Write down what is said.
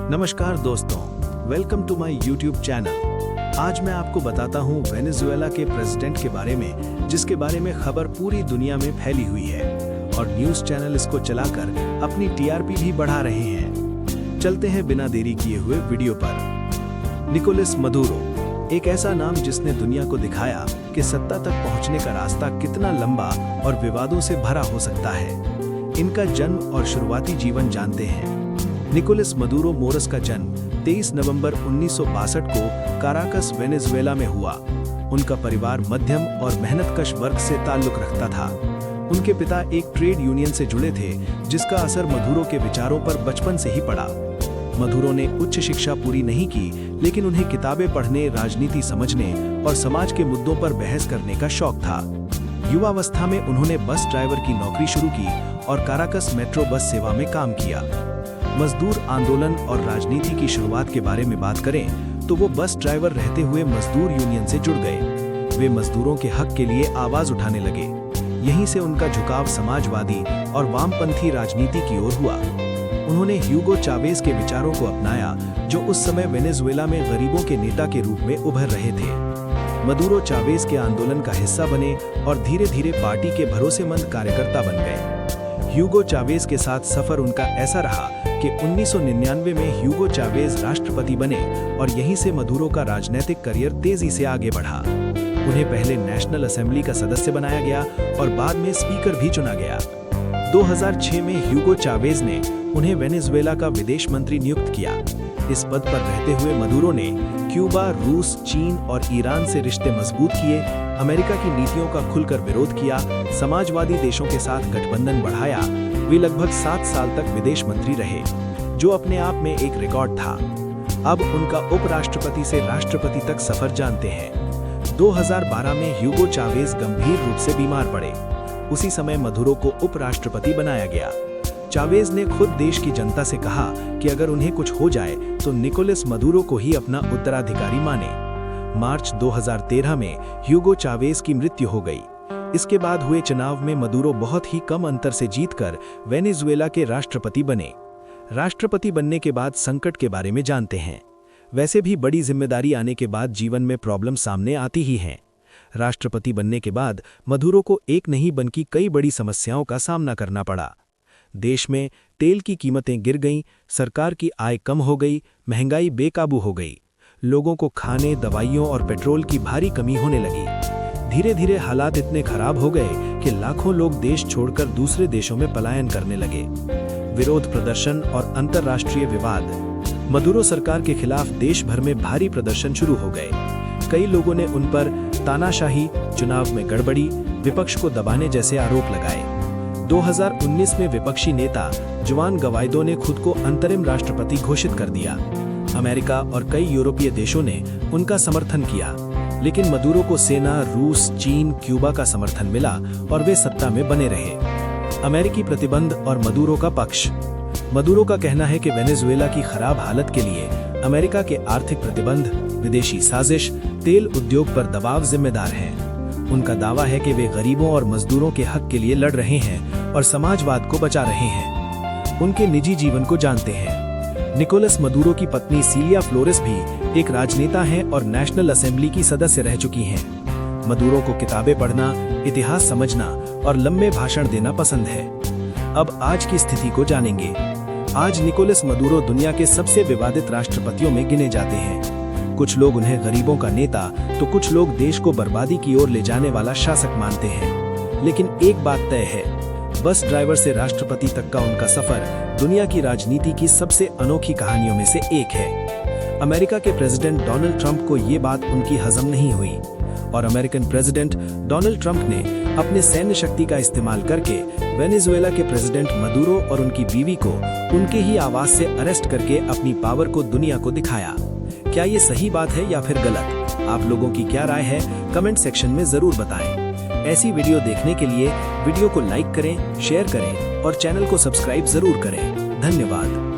नमस्कार दोस्तों, welcome to my YouTube channel. आज मैं आपको बताता हूँ वेनेजुएला के प्रेसिडेंट के बारे में, जिसके बारे में खबर पूरी दुनिया में फैली हुई है और न्यूज़ चैनल इसको चलाकर अपनी टीआरपी भी बढ़ा रहे हैं। चलते हैं बिना देरी किए हुए वीडियो पर। निकोलस मदुरो, एक ऐसा नाम जिसने दुनिया को दिखाया कि सत्ता तक पहुंचने का रास्ता कितना लंबा और विवादों से भरा हो सकता है। इनका जन्म और शुरुआती जीवन जानते हैं। निकोलस मदुरो मोरस का जन्म 23 नवंबर 1962 को काराकस, वेनेजुएला में हुआ। उनका परिवार मध्यम और मेहनतकश वर्ग से ताल्लुक रखता था। उनके पिता एक ट्रेड यूनियन से जुड़े थे, जिसका असर मदुरो के विचारों पर बचपन से ही पड़ा। मदुरो ने उच्च शिक्षा पूरी नहीं की, लेकिन उन्हें किताबें पढ़ने, राजनीति समझने और समाज के मुद्दों पर बहस करने का शौक था। युवावस्था में उन्होंने बस ड्राइवर की नौकरी शुरू की और काराकस मेट्रो बस सेवा में काम किया। मजदूर आंदोलन और राजनीति की शुरुआत के बारे में बात करें तो वो बस ड्राइवर रहते हुए मजदूर यूनियन से जुड़ गए। वे मजदूरों के हक के लिए आवाज उठाने लगे। यहीं से उनका झुकाव समाजवादी और वामपंथी राजनीति की ओर हुआ। उन्होंने ह्यूगो चावेज के विचारों को अपनाया, जो उस समय वेनेजुएला में गरीबों के नेता के रूप में उभर रहे थे। मदुरो चावेज के आंदोलन का हिस्सा बने और धीरे धीरे पार्टी के भरोसेमंद कार्यकर्ता बन गए। ह्यूगो चावेज के साथ सफर उनका ऐसा रहा कि 1999 में ह्यूगो चावेज राष्ट्रपति बने और यहीं से मदुरो का राजनीतिक करियर तेजी से आगे बढ़ा। उन्हें पहले नेशनल असेंबली का सदस्य बनाया गया और बाद में स्पीकर भी चुना गया। 2006 में ह्यूगो चावेज ने उन्हें वेनेजुएला का विदेश मंत्री नियुक्त किया। इस पद पर रहते हुए मदुरो ने क्यूबा, रूस, चीन और ईरान से रिश्ते मजबूत किए, अमेरिका की नीतियों का खुलकर विरोध किया, समाजवादी देशों के साथ गठबंधन बढ़ाया। वे लगभग 7 साल तक विदेश मंत्री रहे, जो अपने आप में एक रिकॉर्ड था। अब उनका उपराष्ट्रपति से राष्ट्रपति तक सफर जानते हैं। 2012 में ह्यूगो चावेज गंभीर रूप से बीमार पड़े। उसी समय मदुरो को उपराष्ट्रपति बनाया गया। चावेज ने खुद देश की जनता से कहा कि अगर उन्हें कुछ हो जाए तो निकोलस मदुरो को ही अपना उत्तराधिकारी माने। मार्च 2013 में ह्यूगो चावेज की मृत्यु हो गई। इसके बाद हुए चुनाव में मदुरो बहुत ही कम अंतर से जीतकर वेनेजुएला के राष्ट्रपति बने। राष्ट्रपति बनने के बाद संकट के बारे में जानते हैं। वैसे भी बड़ी जिम्मेदारी आने के बाद जीवन में प्रॉब्लम सामने आती ही हैं। राष्ट्रपति बनने के बाद मदुरो को एक नहीं बल्कि कई बड़ी समस्याओं का सामना करना पड़ा। देश में तेल की कीमतें गिर गईं, सरकार की आय कम हो गई, महंगाई बेकाबू हो गई, लोगों को खाने, दवाइयों और पेट्रोल की भारी कमी होने लगी। धीरे धीरे हालात इतने खराब हो गए कि लाखों लोग देश छोड़कर दूसरे देशों में पलायन करने लगे। विरोध प्रदर्शन और अंतर्राष्ट्रीय विवाद। मदुरो सरकार के खिलाफ देश भर में भारी प्रदर्शन शुरू हो गए। कई लोगों ने उन पर तानाशाही, चुनाव में गड़बड़ी, विपक्ष को दबाने जैसे आरोप लगाए। 2019 में विपक्षी नेता जुआन गवाइदो ने खुद को अंतरिम राष्ट्रपति घोषित कर दिया। अमेरिका और कई यूरोपीय देशों ने उनका समर्थन किया, लेकिन मदुरो को सेना, रूस, चीन, क्यूबा का समर्थन मिला और वे सत्ता में बने रहे। अमेरिकी प्रतिबंध और मदुरो का पक्ष। मदुरो का कहना है कि वेनेजुएला की खराब हालत के लिए अमेरिका के आर्थिक प्रतिबंध, विदेशी साजिश, तेल उद्योग पर दबाव जिम्मेदार हैं। उनका दावा है कि वे गरीबों और मजदूरों के हक के लिए लड़ रहे हैं और समाजवाद को बचा रहे हैं। उनके निजी जीवन को जानते हैं। निकोलस मदुरो की पत्नी सिलिया फ्लोरेस भी एक राजनेता हैं और नेशनल असेंबली की सदस्य रह चुकी हैं। मदुरो को किताबें पढ़ना, इतिहास समझना और लंबे भाषण देना पसंद है। अब आज की स्थिति को जानेंगे। आज निकोलस मदुरो दुनिया के सबसे विवादित राष्ट्रपतियों में गिने जाते हैं। कुछ लोग उन्हें गरीबों का नेता तो कुछ लोग देश को बर्बादी की ओर ले जाने वाला शासक मानते हैं। लेकिन एक बात तय है, बस ड्राइवर से राष्ट्रपति तक का उनका सफर दुनिया की राजनीति की सबसे अनोखी कहानियों में से एक है। अमेरिका के प्रेसिडेंट डोनाल्ड ट्रंप को ये बात उनकी हजम नहीं हुई और अमेरिकन प्रेसिडेंट डोनाल्ड ट्रंप ने अपने सैन्य शक्ति का इस्तेमाल करके वेनेजुएला के प्रेसिडेंट मदुरो और उनकी बीवी को उनके ही आवास से अरेस्ट करके अपनी पावर को दुनिया को दिखाया। क्या ये सही बात है या फिर गलत? आप लोगों की क्या राय है? कमेंट सेक्शन में जरूर बताएं। ऐसी वीडियो देखने के लिए वीडियो को लाइक करें, शेयर करें और चैनल को सब्सक्राइब जरूर करें। धन्यवाद।